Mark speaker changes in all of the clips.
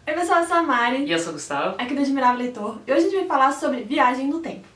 Speaker 1: Oi pessoal, eu sou a Mari.
Speaker 2: E eu sou o Gustavo.
Speaker 1: Aqui do Admirável Leitor. E hoje a gente vai falar sobre viagem no tempo.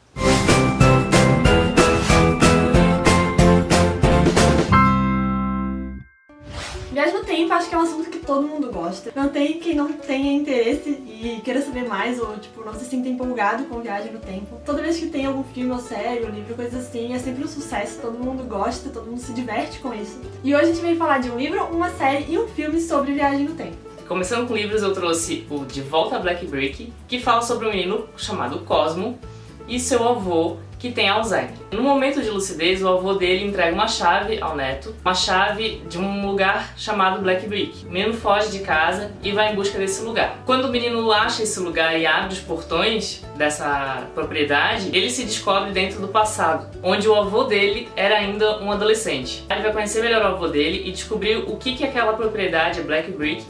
Speaker 1: Viagem no tempo acho que é um assunto que todo mundo gosta. Não tem quem não tenha interesse e queira saber mais ou tipo, não se sinta empolgado com viagem no tempo. Toda vez que tem algum filme ou série ou livro, coisa assim, é sempre um sucesso. Todo mundo gosta, todo mundo se diverte com isso. E hoje a gente veio falar de um livro, uma série e um filme sobre viagem no tempo.
Speaker 2: Começando com livros, eu trouxe o De Volta a Black Brick, que fala sobre um menino chamado Cosmo e seu avô, que tem Alzheimer. No momento de lucidez, o avô dele entrega uma chave ao neto, uma chave de um lugar chamado Black Brick. O menino foge de casa e vai em busca desse lugar. Quando o menino acha esse lugar e abre os portões dessa propriedade, ele se descobre dentro do passado, onde o avô dele era ainda um adolescente. Ele vai conhecer melhor o avô dele e descobrir o que aquela propriedade, Black Brick,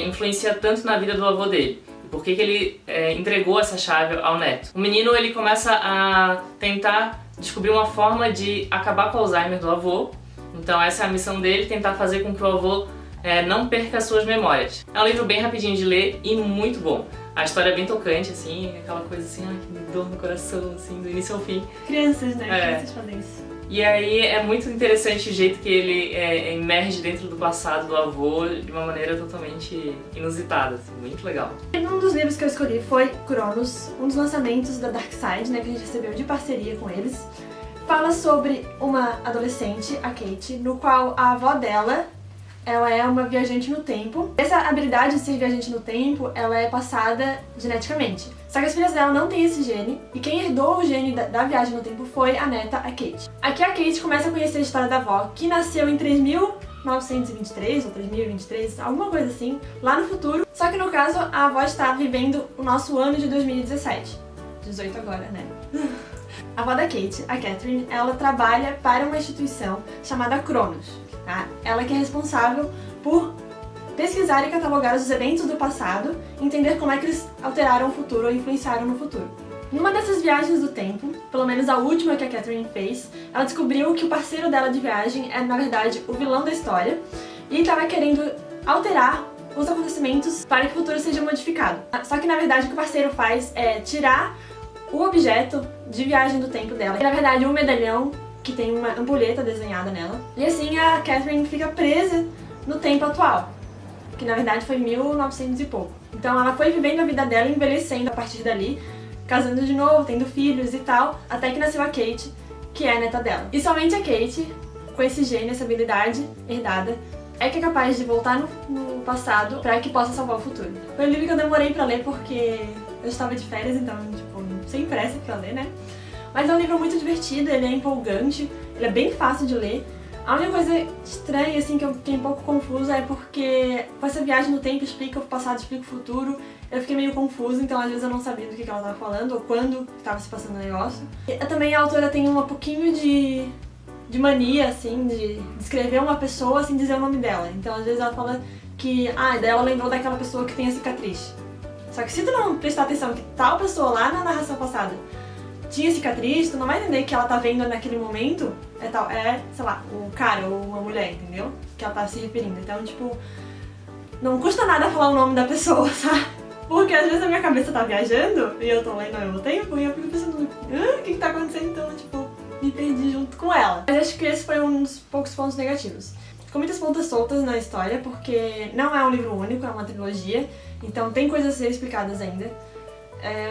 Speaker 2: influencia tanto na vida do avô dele. Por que ele entregou essa chave ao neto? O menino ele começa a tentar descobrir uma forma de acabar com o Alzheimer do avô. Então essa é a missão dele, tentar fazer com que o avô não perca as suas memórias. É um livro bem rapidinho de ler e muito bom. A história é bem tocante, assim, aquela coisa assim, que dor no coração, assim, do início ao fim.
Speaker 1: Crianças, né? Crianças fazem isso.
Speaker 2: E aí é muito interessante o jeito que ele emerge dentro do passado do avô de uma maneira totalmente inusitada, assim, muito legal.
Speaker 1: Um dos livros que eu escolhi foi Cronos, um dos lançamentos da Dark Side, né, que a gente recebeu de parceria com eles. Fala sobre uma adolescente, a Kate, no qual a avó dela, ela é uma viajante no tempo. Essa habilidade de ser viajante no tempo, ela é passada geneticamente. Só que as filhas dela não têm esse gene, e quem herdou o gene da viagem no tempo foi a neta, a Kate. Aqui a Kate começa a conhecer a história da avó, que nasceu em 3923 ou 3023, alguma coisa assim, lá no futuro. Só que no caso, a avó está vivendo o nosso ano de 2017. 18 agora, né? A avó da Kate, a Catherine, ela trabalha para uma instituição chamada Cronos. Tá? Ela que é responsável por pesquisar e catalogar os eventos do passado e entender como é que eles alteraram o futuro ou influenciaram no futuro. Numa dessas viagens do tempo, pelo menos a última que a Catherine fez, ela descobriu que o parceiro dela de viagem é, na verdade, o vilão da história e estava querendo alterar os acontecimentos para que o futuro seja modificado. Só que, na verdade, o que o parceiro faz é tirar o objeto de viagem do tempo dela. E, na verdade, um medalhão que tem uma ampulheta desenhada nela. E assim a Catherine fica presa no tempo atual, que na verdade foi 1900 e pouco. Então ela foi vivendo a vida dela, envelhecendo a partir dali, casando de novo, tendo filhos e tal, até que nasceu a Kate, que é a neta dela. E somente a Kate, com esse gene, essa habilidade herdada, é que é capaz de voltar no passado para que possa salvar o futuro. Foi um livro que eu demorei pra ler porque eu estava de férias, então, tipo, sem pressa pra ler, né? Mas é um livro muito divertido, ele é empolgante, ele é bem fácil de ler. A única coisa estranha, assim, que eu fiquei um pouco confusa é porque com essa viagem no tempo explica o passado, explica o futuro. Eu fiquei meio confusa, então às vezes eu não sabia do que ela estava falando ou quando estava se passando o negócio. E também a autora tem um pouquinho de mania, assim, de descrever uma pessoa sem dizer o nome dela. Então às vezes ela fala que, daí ela lembrou daquela pessoa que tem a cicatriz. Só que se tu não prestar atenção que tal pessoa lá na narração passada tinha cicatriz, tu não vai entender que ela tá vendo naquele momento sei lá, o cara ou uma mulher, entendeu? Que ela tá se referindo. Então, tipo, não custa nada falar o nome da pessoa, sabe? Porque às vezes a minha cabeça tá viajando e eu tô lendo ao mesmo tempo e eu fico pensando, o que tá acontecendo? Então, tipo, me perdi junto com ela. Mas acho que esse foi um dos poucos pontos negativos. Com muitas pontas soltas na história, porque não é um livro único, é uma trilogia, então tem coisas a ser explicadas ainda.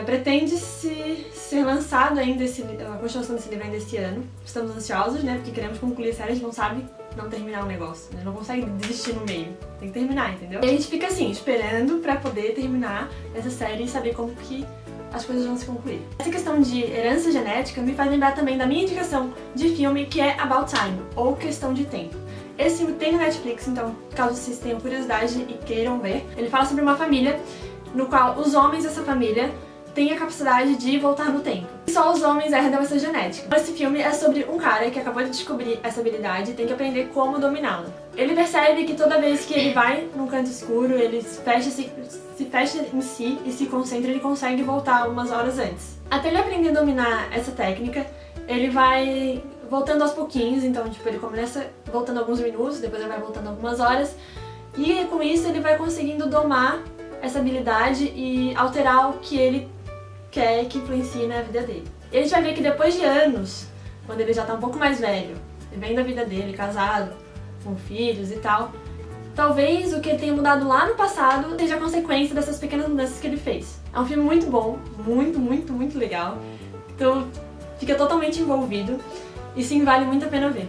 Speaker 1: Pretende-se ser lançado ainda a continuação desse livro ainda esse ano. Estamos ansiosos, né? Porque queremos concluir a série, a gente não sabe não terminar o negócio. A gente não consegue desistir no meio. Tem que terminar, entendeu? E a gente fica assim, esperando pra poder terminar essa série e saber como que as coisas vão se concluir. Essa questão de herança genética me faz lembrar também da minha indicação de filme, que é About Time, ou Questão de Tempo. Esse filme tem no Netflix, então caso vocês tenham curiosidade e queiram ver, ele fala sobre uma família no qual os homens dessa família têm a capacidade de voltar no tempo. E só os homens herdam essa genética. Esse filme é sobre um cara que acabou de descobrir essa habilidade e tem que aprender como dominá-la. Ele percebe que toda vez que ele vai num canto escuro, ele se fecha em si e se concentra, ele consegue voltar algumas horas antes. Até ele aprender a dominar essa técnica, ele vai voltando aos pouquinhos, então tipo, ele começa voltando alguns minutos, depois ele vai voltando algumas horas, e com isso ele vai conseguindo domar essa habilidade e alterar o que ele quer que influencie na vida dele. E a gente vai ver que depois de anos, quando ele já tá um pouco mais velho, vivendo a vida dele, casado, com filhos e tal, talvez o que ele tenha mudado lá no passado seja a consequência dessas pequenas mudanças que ele fez. É um filme muito bom, muito legal. Então fica totalmente envolvido. E sim, vale muito a pena ver,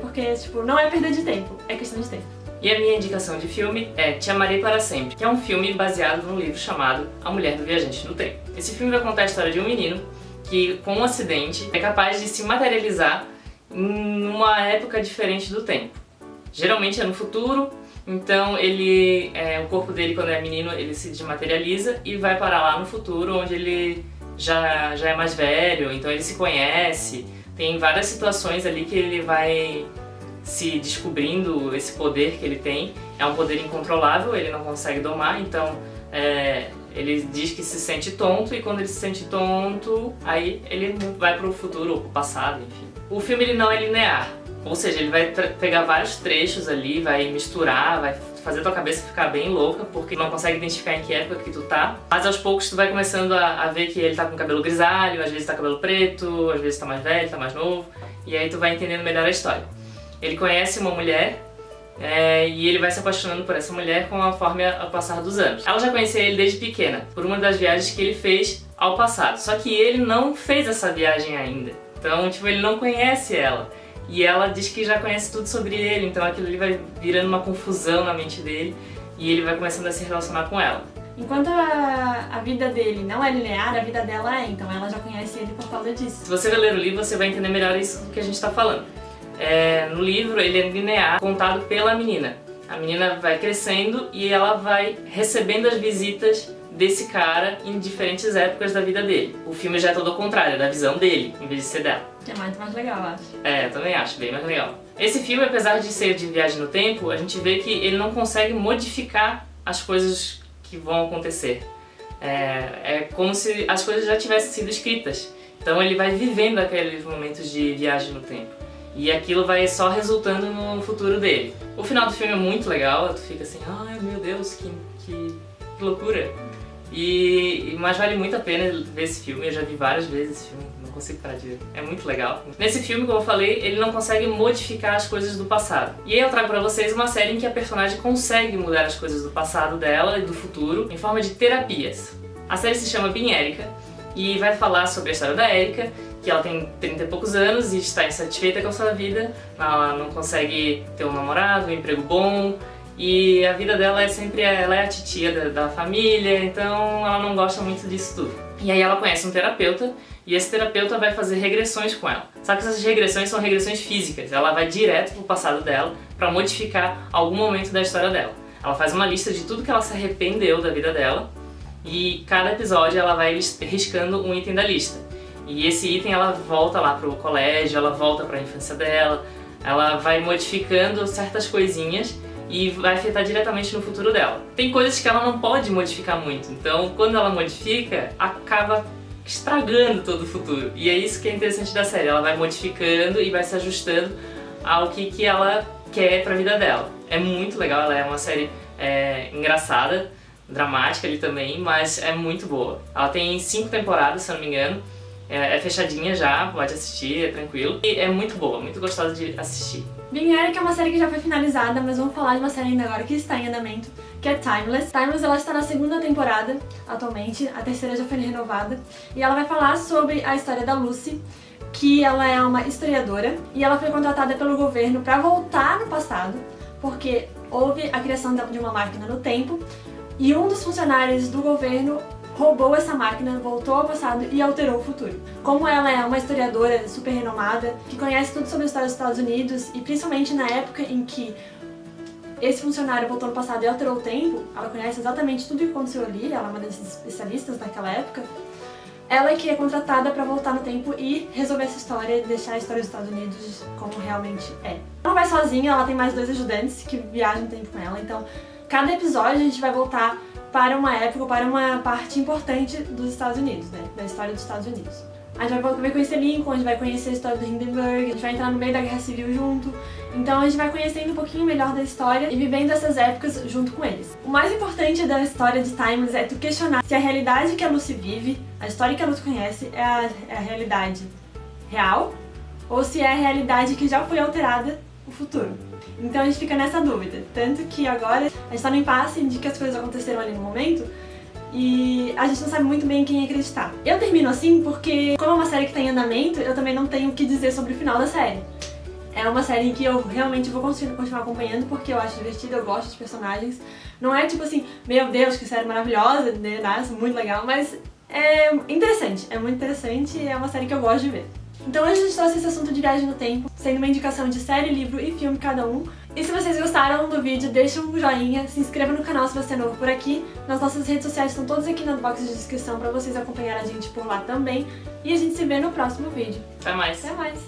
Speaker 1: porque tipo, não é perda de tempo, é questão de tempo.
Speaker 2: E a minha indicação de filme é Te Amarei Para Sempre, que é um filme baseado num livro chamado A Mulher do Viajante no Tempo. Esse filme vai contar a história de um menino que, com um acidente, é capaz de se materializar em uma época diferente do tempo. Geralmente é no futuro, então o corpo dele, quando é menino, ele se desmaterializa e vai parar lá no futuro, onde ele já é mais velho, então ele se conhece. Tem várias situações ali que ele vai se descobrindo esse poder que ele tem. É um poder incontrolável, ele não consegue domar, então ele diz que se sente tonto, e quando ele se sente tonto, aí ele vai pro futuro ou pro passado, enfim. O filme ele não é linear, ou seja, ele vai pegar vários trechos ali, vai misturar, vai fazer tua cabeça ficar bem louca, porque não consegue identificar em que época que tu tá. Mas aos poucos tu vai começando a ver que ele tá com cabelo grisalho, às vezes tá com cabelo preto, às vezes tá mais velho, tá mais novo, e aí tu vai entendendo melhor a história. Ele conhece uma mulher e ele vai se apaixonando por essa mulher conforme ao passar dos anos. Ela já conhecia ele desde pequena, por uma das viagens que ele fez ao passado. Só que ele não fez essa viagem ainda. Então, tipo, ele não conhece ela. E ela diz que já conhece tudo sobre ele, então aquilo ali vai virando uma confusão na mente dele e ele vai começando a se relacionar com ela.
Speaker 1: Enquanto a vida dele não é linear, a vida dela é, então ela já conhece ele por causa disso.
Speaker 2: Se você ler o livro, você vai entender melhor isso do que a gente está falando. No livro, ele é linear, contado pela menina. A menina vai crescendo e ela vai recebendo as visitas desse cara em diferentes épocas da vida dele. O filme já é todo ao contrário, é da visão dele, em vez de ser dela.
Speaker 1: Que é muito mais legal, eu acho.
Speaker 2: Eu também acho, bem mais legal. Esse filme, apesar de ser de viagem no tempo, a gente vê que ele não consegue modificar as coisas que vão acontecer. É como se as coisas já tivessem sido escritas. Então ele vai vivendo aqueles momentos de viagem no tempo. E aquilo vai só resultando no futuro dele. O final do filme é muito legal, tu fica assim, ai meu Deus, que loucura. Mas vale muito a pena ver esse filme, eu já vi várias vezes esse filme, não consigo parar de ver. É muito legal. Nesse filme, como eu falei, ele não consegue modificar as coisas do passado. E aí eu trago pra vocês uma série em que a personagem consegue mudar as coisas do passado dela e do futuro em forma de terapias. A série se chama Being Erica e vai falar sobre a história da Erica, que ela tem 30 e poucos anos e está insatisfeita com a sua vida, ela não consegue ter um namorado, um emprego bom, e a vida dela é sempre, ela é a titia da família, então ela não gosta muito disso tudo. E aí ela conhece um terapeuta, e esse terapeuta vai fazer regressões com ela. Só que essas regressões são regressões físicas, ela vai direto pro passado dela para modificar algum momento da história dela. Ela faz uma lista de tudo que ela se arrependeu da vida dela, e cada episódio ela vai riscando um item da lista. E esse item ela volta lá pro colégio, ela volta pra infância dela, ela vai modificando certas coisinhas e vai afetar diretamente no futuro dela. Tem coisas que ela não pode modificar muito, então quando ela modifica, acaba estragando todo o futuro. E é isso que é interessante da série, ela vai modificando e vai se ajustando ao que ela quer pra vida dela. É muito legal, ela é uma série engraçada, dramática ali também, mas é muito boa. Ela tem 5 temporadas, se eu não me engano. É fechadinha já, pode assistir, é tranquilo. E é muito boa, muito gostosa de assistir.
Speaker 1: Being Erica é uma série que já foi finalizada, mas vamos falar de uma série ainda agora que está em andamento, que é Timeless. Timeless ela está na 2ª temporada atualmente, a 3ª já foi renovada. E ela vai falar sobre a história da Lucy, que ela é uma historiadora e ela foi contratada pelo governo para voltar no passado, porque houve a criação de uma máquina no tempo e um dos funcionários do governo roubou essa máquina, voltou ao passado e alterou o futuro. Como ela é uma historiadora super renomada, que conhece tudo sobre a história dos Estados Unidos, e principalmente na época em que esse funcionário voltou no passado e alterou o tempo, ela conhece exatamente tudo o que aconteceu ali, ela é uma das especialistas naquela época, ela é que é contratada para voltar no tempo e resolver essa história e deixar a história dos Estados Unidos como realmente é. Ela não vai sozinha, ela tem mais 2 ajudantes que viajam no tempo com ela, então cada episódio a gente vai voltar para uma época, para uma parte importante dos Estados Unidos, né? Da história dos Estados Unidos. A gente vai conhecer Lincoln, a gente vai conhecer a história do Hindenburg, a gente vai entrar no meio da Guerra Civil junto. Então a gente vai conhecendo um pouquinho melhor da história e vivendo essas épocas junto com eles. O mais importante da história de Timeless é tu questionar se a realidade que a Lucy vive, a história que a Lucy conhece, é a realidade real ou se é a realidade que já foi alterada no futuro. Então a gente fica nessa dúvida. Tanto que agora a gente tá no impasse de que as coisas aconteceram ali no momento e a gente não sabe muito bem em quem acreditar. Eu termino assim porque, como é uma série que tá em andamento, eu também não tenho o que dizer sobre o final da série. É uma série que eu realmente vou continuar acompanhando porque eu acho divertida, eu gosto dos personagens. Não é tipo assim, meu Deus, que série maravilhosa, muito legal, mas é interessante, é muito interessante e é uma série que eu gosto de ver. Então hoje a gente trouxe esse assunto de viagem no tempo, sendo uma indicação de série, livro e filme cada um. E se vocês gostaram do vídeo, deixa um joinha, se inscreva no canal se você é novo por aqui. Nas nossas redes sociais estão todas aqui na box de descrição para vocês acompanharem a gente por lá também. E a gente se vê no próximo vídeo.
Speaker 2: Até mais!
Speaker 1: Até mais!